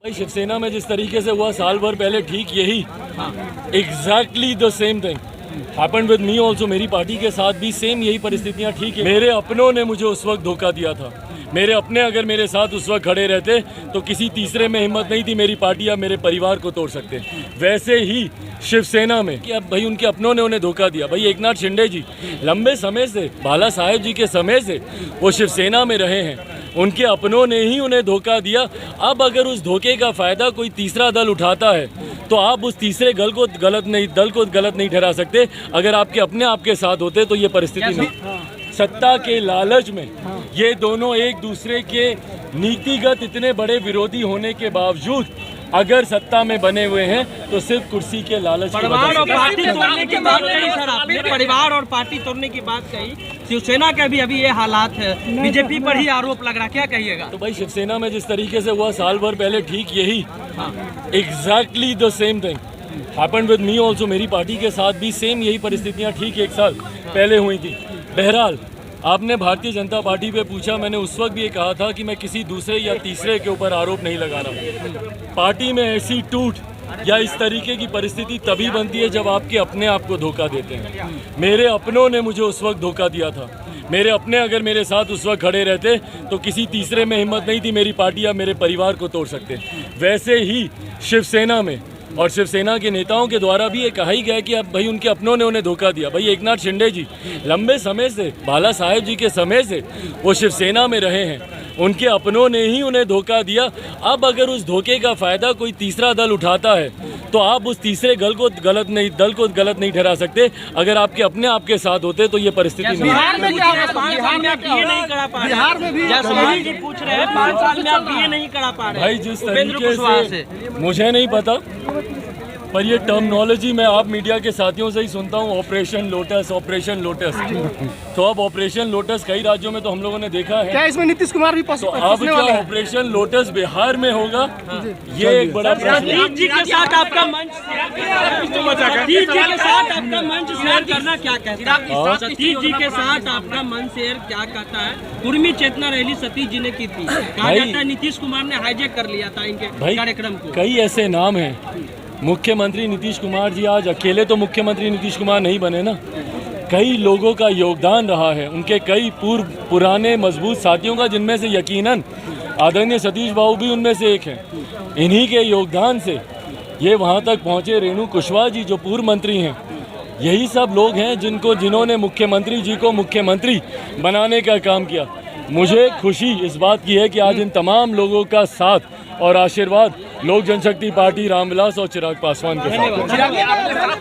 शिवसेना में जिस तरीके से हुआ साल भर पहले, ठीक यही exactly the same thing happened with me also. मेरी पार्टी के साथ भी सेम यही परिस्थितियां ठीक है। मेरे अपनों ने मुझे उस वक्त धोखा दिया था। मेरे अपने अगर मेरे साथ उस वक्त खड़े रहते तो किसी तीसरे में हिम्मत नहीं थी मेरी पार्टी या मेरे परिवार को तोड़ सकते। वैसे ही शिवसेना में कि अब भाई उनके अपनों ने उन्हें धोखा दिया। भाई एकनाथ शिंदे जी लंबे समय से, बाला साहेब जी के समय से वो शिवसेना में रहे हैं, उनके अपनों ने ही उन्हें धोखा दिया। अब अगर उस धोखे का फ़ायदा कोई तीसरा दल उठाता है तो आप उस तीसरे दल को गलत नहीं ठहरा सकते। अगर आपके अपने आपके साथ होते तो ये परिस्थिति नहीं। सत्ता के लालच में ये दोनों एक दूसरे के नीतिगत इतने बड़े विरोधी होने के बावजूद अगर सत्ता में बने हुए हैं तो सिर्फ कुर्सी के लालच की वजह से। परिवार और पार्टी तोड़ने की बात कही सर आपने, परिवार और पार्टी तोड़ने की बात कही। शिवसेना के भी अभी ये हालात है, बीजेपी पर ही आरोप लग रहा, क्या कहिएगा? तो भाई शिवसेना में जिस तरीके से हुआ साल भर पहले, ठीक यही exactly the same thing happened with me also. मेरी पार्टी के साथ भी सेम यही परिस्थितियां ठीक एक साल पहले हुई थी। बहरहाल आपने भारतीय जनता पार्टी पे पूछा, मैंने उस वक्त भी ये कहा था कि मैं किसी दूसरे या तीसरे के ऊपर आरोप नहीं लगा रहा। पार्टी में ऐसी टूट या इस तरीके की परिस्थिति तभी बनती है जब आपके अपने आप को धोखा देते हैं। मेरे अपनों ने मुझे उस वक्त धोखा दिया था। मेरे अपने अगर मेरे साथ उस वक्त खड़े रहते तो किसी तीसरे में हिम्मत नहीं थी मेरी पार्टी या मेरे परिवार को तोड़ सकते। वैसे ही शिवसेना में और शिवसेना के नेताओं के द्वारा भी ये कहा ही गया कि अब भाई उनके अपनों ने उन्हें धोखा दिया। भाई एकनाथ शिंदे जी लंबे समय से, बाला साहेब जी के समय से वो शिवसेना में रहे हैं, उनके अपनों ने ही उन्हें धोखा दिया। अब अगर उस धोखे का फ़ायदा कोई तीसरा दल उठाता है तो आप उस तीसरे दल को गलत नहीं ठहरा सकते। अगर आपके अपने आपके साथ होते तो ये परिस्थिति नहीं। बिहार में क्या नहीं करा पा रहे? बिहार में भी सवाल जी पूछ रहे हैं, 5 साल में आप ये नहीं करा पा रहे? भाई जिस तरीके से मुझे नहीं पता, पर ये टर्मिनोलॉजी मैं आप मीडिया के साथियों से ही सुनता हूँ, ऑपरेशन लोटस, ऑपरेशन लोटस। तो अब ऑपरेशन लोटस कई राज्यों में तो हम लोगों ने देखा है। क्या इसमें नीतीश कुमार भी तो अब क्या ऑपरेशन लोटस बिहार में होगा? ये एक बड़ा प्रश्न है। जी के साथ आपका मंच सतीश जी के साथ आपका मंच शेयर करना क्या कहता है? सतीश जी के साथ आपका मंच शेयर क्या कहता है? कुर्मी चेतना रैली सतीश जी ने की थी, कहा जाता है नीतीश कुमार ने हाईजैक कर लिया था इनके कार्यक्रम को। कई ऐसे नाम हैं। मुख्यमंत्री नीतीश कुमार जी आज अकेले तो मुख्यमंत्री नीतीश कुमार नहीं बने ना, कई लोगों का योगदान रहा है, उनके कई पुराने मजबूत साथियों का, जिनमें से यकीनन आदरणीय सतीश बाबू भी उनमें से एक हैं। इन्हीं के योगदान से ये वहाँ तक पहुँचे। रेणु कुशवाहा जी जो पूर्व मंत्री हैं, यही सब लोग हैं जिन्होंने मुख्यमंत्री जी को मुख्यमंत्री बनाने का काम किया। मुझे खुशी इस बात की है कि आज इन तमाम लोगों का साथ और आशीर्वाद लोक जनशक्ति पार्टी, रामविलास और चिराग पासवान के साथ है।